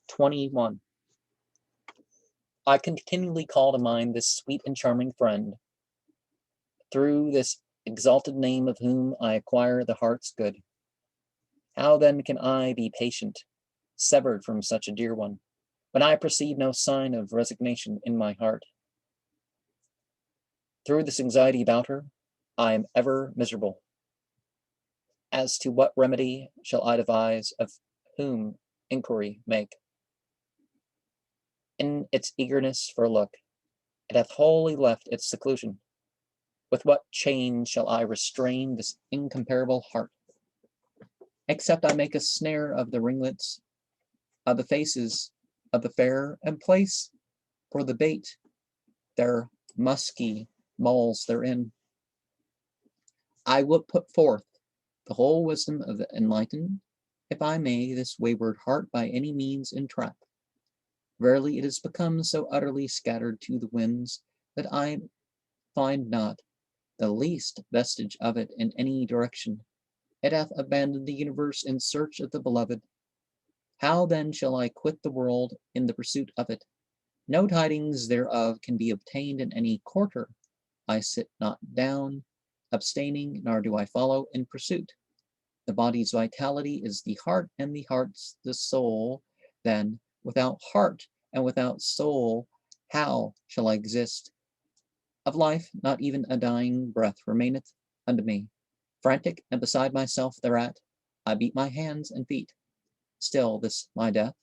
21. I continually call to mind this sweet and charming friend, through this exalted name of whom I acquire the heart's good. How then can I be patient, severed from such a dear one, when I perceive no sign of resignation in my heart? Through this anxiety about her, I am ever miserable. As to what remedy shall I devise, of whom inquiry make? In its eagerness for a look, it hath wholly left its seclusion. With what chain shall I restrain this incomparable heart? Except I make a snare of the ringlets of the faces of the fair, and place for the bait their musky moles therein. I will put forth the whole wisdom of the enlightened, if I may this wayward heart by any means entrap. Verily it is become so utterly scattered to the winds, that I find not the least vestige of it in any direction. It hath abandoned the universe in search of the beloved. How then shall I quit the world in the pursuit of it? No tidings thereof can be obtained in any quarter. I sit not down, abstaining, nor do I follow in pursuit. The body's vitality is the heart, and the heart's the soul. Then, without heart and without soul, how shall I exist? Of life, not even a dying breath remaineth unto me. Frantic and beside myself thereat, I beat my hands and feet. Still, this my death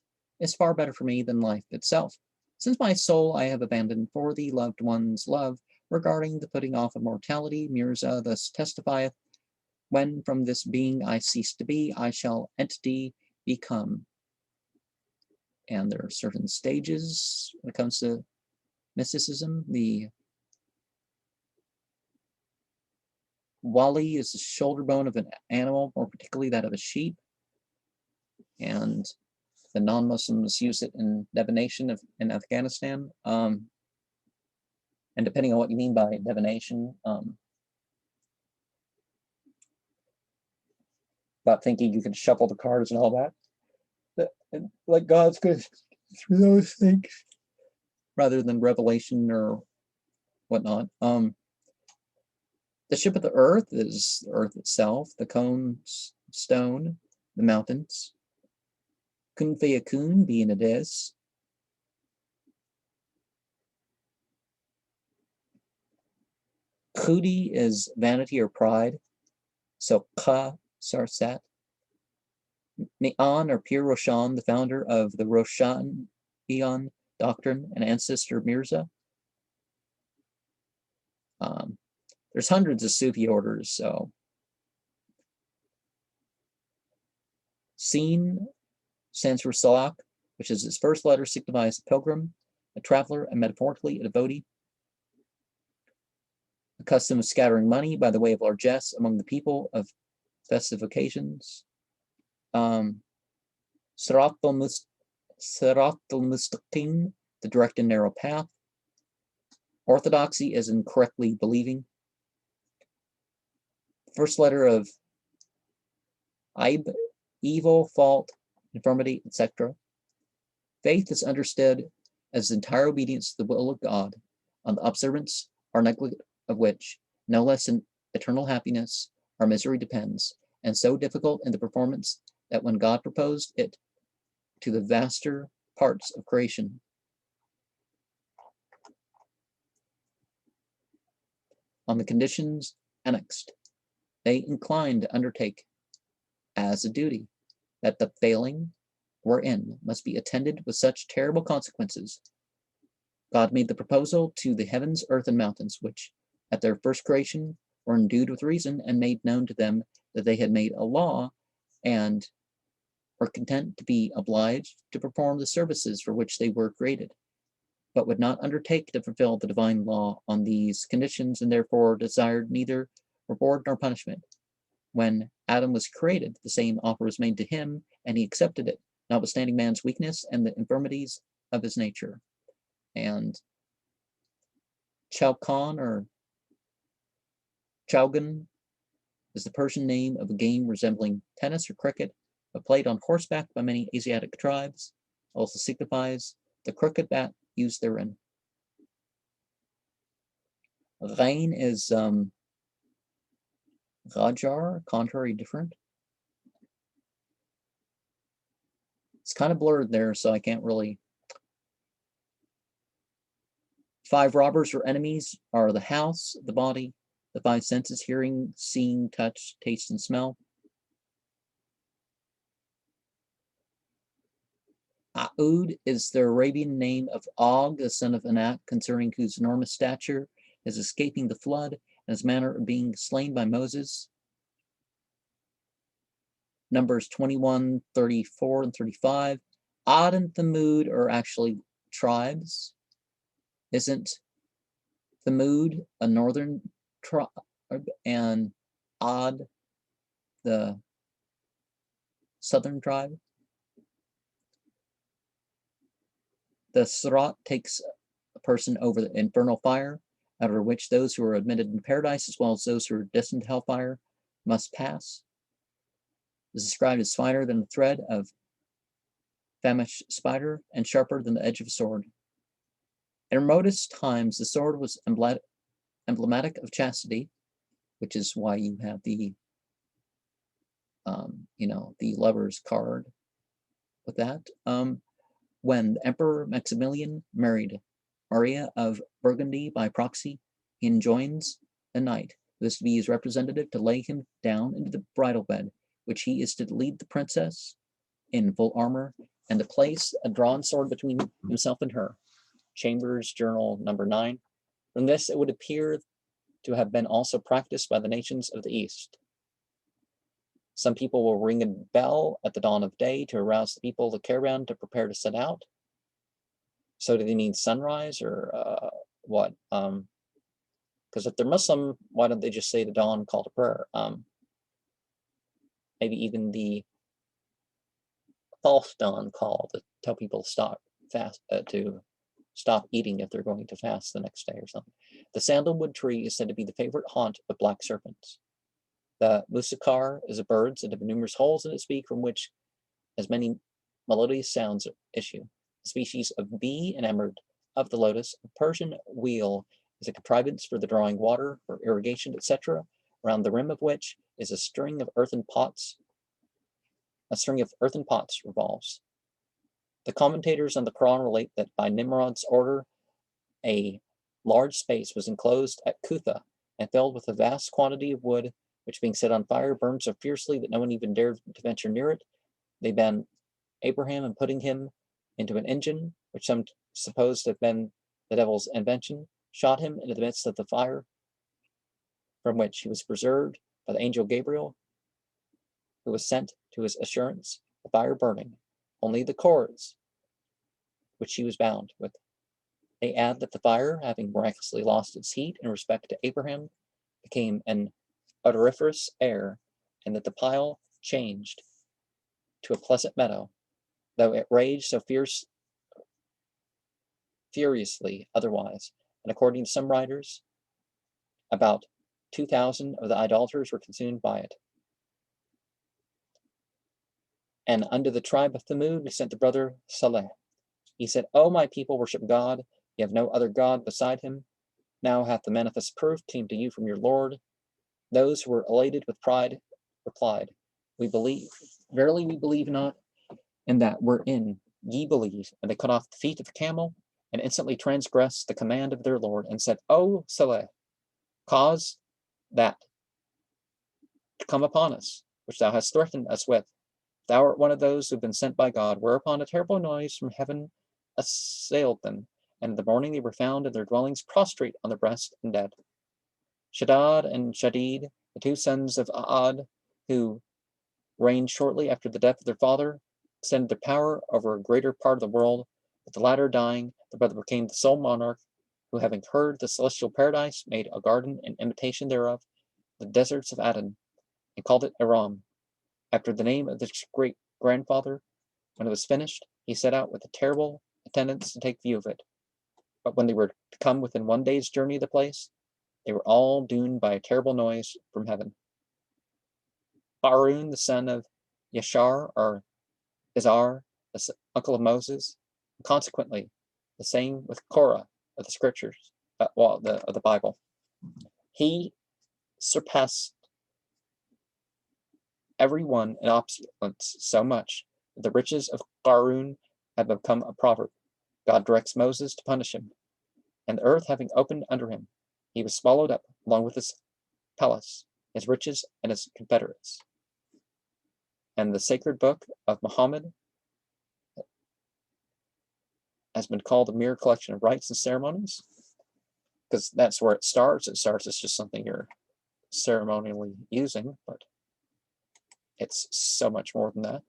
is far better for me than life itself, since my soul I have abandoned for the loved one's love. Regarding the putting off of mortality, MީRZÀ thus testifieth, when from this being I cease to be, I shall entity become. And there are certain stages when it comes to mysticism. The wali is the shoulder bone of an animal, more particularly that of a sheep. And the non-Muslims use it in divination in Afghanistan. And depending on what you mean by divination, about thinking you can shuffle the cards and all that, like God's good through those things, rather than revelation or whatnot. The ship of the earth is the earth itself, the cones, stone, the mountains. Kun fayakun, being it is. Khudi is vanity or pride. So ka sarsat. Mi'an or Pir Roshan, the founder of the Roshan Eon doctrine and ancestor MީRZÀ. There's hundreds of Sufi orders, so. Sin stands for Salak, which is its first letter, signifies a pilgrim, a traveler, and metaphorically a devotee. The custom of scattering money by the way of largesse among the people of festive occasions. Sirat al-Mustaqim, the direct and narrow path. Orthodoxy is incorrectly believing. First letter of Aib, evil, fault, infirmity, etc. Faith is understood as entire obedience to the will of God, on the observance or neglect of which no less in eternal happiness or misery depends, and so difficult in the performance that when God proposed it to the vaster parts of creation, on the conditions annexed, they inclined to undertake as a duty, that the failing wherein must be attended with such terrible consequences. God made the proposal to the heavens, earth, and mountains, which at their first creation were endued with reason, and made known to them that they had made a law, and were content to be obliged to perform the services for which they were created, but would not undertake to fulfill the divine law on these conditions, and therefore desired neither reward nor punishment. When Adam was created, the same offer was made to him, and he accepted it, notwithstanding man's weakness and the infirmities of his nature. And Chaukan or Chaugan is the Persian name of a game resembling tennis or cricket, but played on horseback by many Asiatic tribes. also signifies the crooked bat used therein. Rain is Rajar, contrary, different. It's kind of blurred there, so I can't really. 5 robbers or enemies are the house, the body, the 5 senses: hearing, seeing, touch, taste, and smell. A'ud is the Arabian name of Og, the son of Anak, concerning whose enormous stature, his escaping the flood, and his manner of being slain by Moses. Numbers 21, 34, and 35. Ad and Thamud are actually tribes. Isn't Thamud a northern tribe and Ad the southern tribe? The Sirat takes a person over the infernal fire, over which those who are admitted in paradise, as well as those who are destined to hellfire, must pass. It is described as finer than the thread of famished spider and sharper than the edge of a sword. In remotest times, the sword was emblematic of chastity, which is why you have the, the lover's card with that. When the Emperor Maximilian married Maria of Burgundy by proxy, he enjoins a knight who is to be his representative to lay him down into the bridal bed, which he is to lead the princess in full armor, and to place a drawn sword between himself and her. Chambers Journal number 9. From this, it would appear to have been also practiced by the nations of the East. Some people will ring a bell at the dawn of day to arouse the people of the caravan to prepare to set out. So do they mean sunrise or what? Because if they're Muslim, why don't they just say the dawn call to prayer? Maybe even the false dawn call to tell people to stop to stop eating if they're going to fast the next day or something. The sandalwood tree is said to be the favorite haunt of black serpents. The musakar is a bird said to have numerous holes in its beak from which as many melodious sounds issue. The species of bee and emerald of the lotus, a Persian wheel, is a contrivance for the drawing water, for irrigation, etc., around the rim of which is a string of earthen pots. A string of earthen pots revolves. The commentators on the Quran relate that by Nimrod's order, a large space was enclosed at Kutha and filled with a vast quantity of wood, which being set on fire burned so fiercely that no one even dared to venture near it. They banned Abraham and putting him into an engine, which some supposed to have been the devil's invention, shot him into the midst of the fire, from which he was preserved by the angel Gabriel, who was sent to his assurance, the fire burning, only the cords which he was bound with. They add that the fire, having miraculously lost its heat in respect to Abraham, became an odoriferous air, and that the pile changed to a pleasant meadow, though it raged so furiously otherwise. And according to some writers, about 2,000 of the idolaters were consumed by it. And unto the tribe of Thamud we sent the brother Saleh. He said, O my people, worship God. You have no other God beside him. Now hath the manifest proof came to you from your Lord. Those who were elated with pride replied, We believe. Verily we believe not, and that wherein ye believe. And they cut off the feet of the camel, and instantly transgressed the command of their Lord, and said, O Saleh, cause that to come upon us, which thou hast threatened us with. Thou art one of those who have been sent by God. Whereupon a terrible noise from heaven assailed them, and in the morning they were found in their dwellings prostrate on their breast and dead. Shaddad and Shadid, the 2 sons of A'ad, who reigned shortly after the death of their father, extended their power over a greater part of the world. With the latter dying, the brother became the sole monarch, who, having heard the celestial paradise, made a garden in imitation thereof, the deserts of Aden, and called it Aram, after the name of his great-grandfather. When it was finished, he set out with a terrible attendants to take view of it. But when they were to come within 1 day's journey of the place, they were all doomed by a terrible noise from heaven. Harun, the son of Yashar, or Izar, uncle of Moses. Consequently, the same with Korah of the scriptures, of the Bible. He surpassed everyone in opulence so much that the riches of Qarun have become a proverb. God directs Moses to punish him, and the earth having opened under him, he was swallowed up along with his palace, his riches, and his confederates. And the sacred book of Muhammad has been called a mere collection of rites and ceremonies, because that's where it starts. It starts as just something you're ceremonially using, but it's so much more than that.